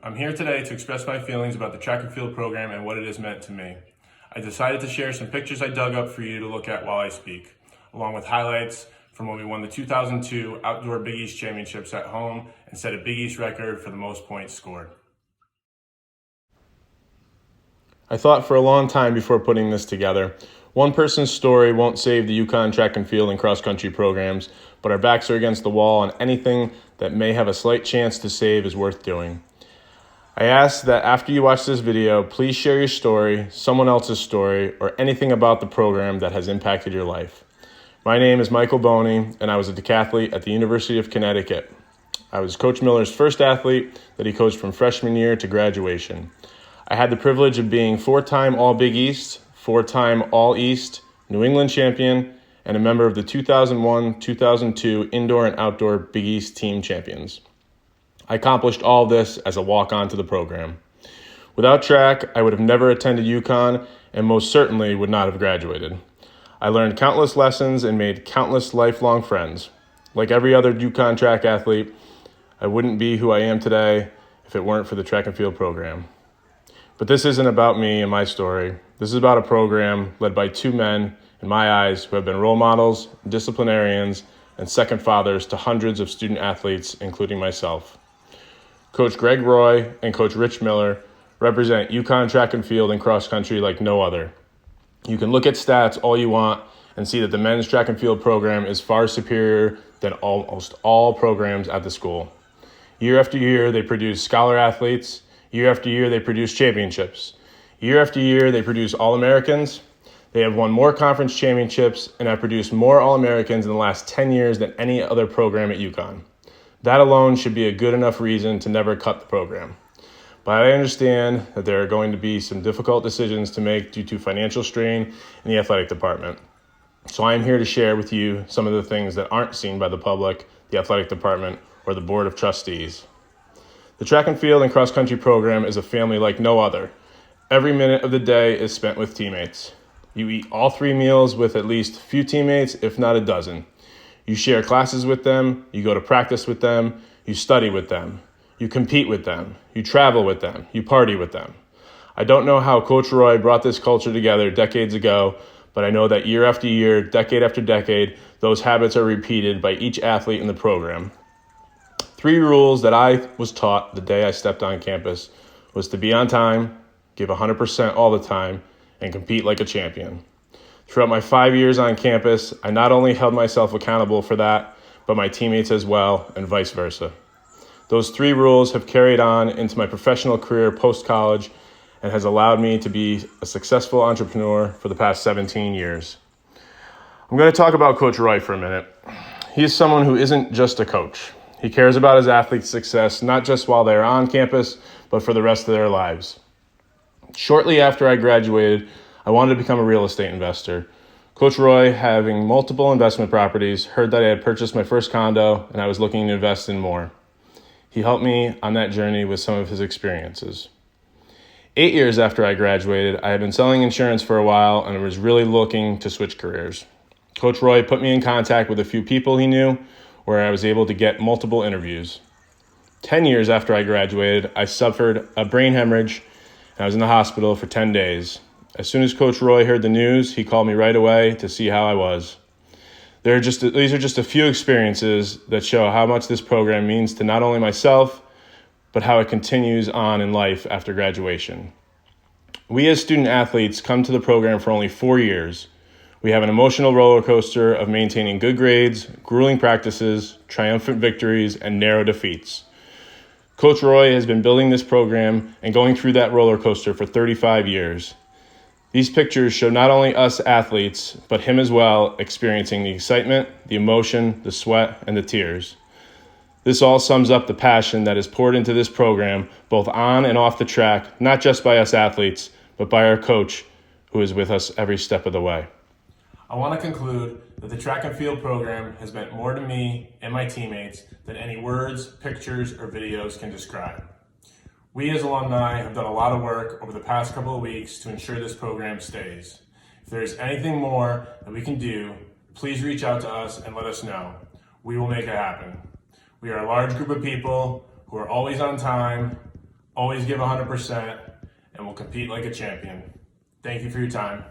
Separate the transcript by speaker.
Speaker 1: I'm here today to express my feelings about the track and field program and what it has meant to me. I decided to share some pictures I dug up for you to look at while I speak, along with highlights from when we won the 2002 Outdoor Big East Championships at home and set a Big East record for the most points scored. I thought for a long time before putting this together. One person's story won't save the UConn track and field and cross-country programs, but our backs are against the wall and anything that may have a slight chance to save is worth doing. I ask that after you watch this video, please share your story, someone else's story, or anything about the program that has impacted your life. My name is Michael Boney, and I was a decathlete at the University of Connecticut. I was Coach Miller's first athlete that he coached from freshman year to graduation. I had the privilege of being four-time All-Big East, four-time All-East, New England champion, and a member of the 2001-2002 Indoor and Outdoor Big East team champions. I accomplished all this as a walk-on to the program. Without track, I would have never attended UConn and most certainly would not have graduated. I learned countless lessons and made countless lifelong friends. Like every other UConn track athlete, I wouldn't be who I am today if it weren't for the track and field program. But this isn't about me and my story. This is about a program led by two men, in my eyes, who have been role models, disciplinarians, and second fathers to hundreds of student athletes, including myself. Coach Greg Roy and Coach Rich Miller represent UConn track and field and cross country like no other. You can look at stats all you want and see that the men's track and field program is far superior than almost all programs at the school. Year after year, they produce scholar athletes. Year after year, they produce championships. Year after year, they produce All-Americans. They have won more conference championships and have produced more All-Americans in the last 10 years than any other program at UConn. That alone should be a good enough reason to never cut the program. But I understand that there are going to be some difficult decisions to make due to financial strain in the athletic department. So I am here to share with you some of the things that aren't seen by the public, the athletic department, or the board of trustees. The track and field and cross-country program is a family like no other. Every minute of the day is spent with teammates. You eat all three meals with at least a few teammates, if not a dozen. You share classes with them, you go to practice with them, you study with them, you compete with them, you travel with them, you party with them. I don't know how Coach Roy brought this culture together decades ago, but I know that year after year, decade after decade, those habits are repeated by each athlete in the program. 3 rules that I was taught the day I stepped on campus was to be on time, give 100% all the time, and compete like a champion. Throughout my 5 years on campus, I not only held myself accountable for that, but my teammates as well, and vice versa. Those 3 rules have carried on into my professional career post-college and has allowed me to be a successful entrepreneur for the past 17 years. I'm going to talk about Coach Roy for a minute. He is someone who isn't just a coach. He cares about his athletes' success, not just while they're on campus, but for the rest of their lives. Shortly after I graduated, I wanted to become a real estate investor. Coach Roy, having multiple investment properties, heard that I had purchased my first condo and I was looking to invest in more. He helped me on that journey with some of his experiences. 8 years after I graduated, I had been selling insurance for a while and was really looking to switch careers. Coach Roy put me in contact with a few people he knew where I was able to get multiple interviews. 10 years after I graduated, I suffered a brain hemorrhage and I was in the hospital for 10 days. As soon as Coach Roy heard the news, he called me right away to see how I was. These are just a few experiences that show how much this program means to not only myself, but how it continues on in life after graduation. We as student athletes come to the program for only 4 years. We have an emotional roller coaster of maintaining good grades, grueling practices, triumphant victories, and narrow defeats. Coach Roy has been building this program and going through that roller coaster for 35 years. These pictures show not only us athletes, but him as well, experiencing the excitement, the emotion, the sweat, and the tears. This all sums up the passion that is poured into this program, both on and off the track, not just by us athletes, but by our coach, who is with us every step of the way. I want to conclude that the track and field program has meant more to me and my teammates than any words, pictures, or videos can describe. We as alumni have done a lot of work over the past couple of weeks to ensure this program stays. If there's anything more that we can do, please reach out to us and let us know. We will make it happen. We are a large group of people who are always on time, always give 100%, and we'll compete like a champion. Thank you for your time.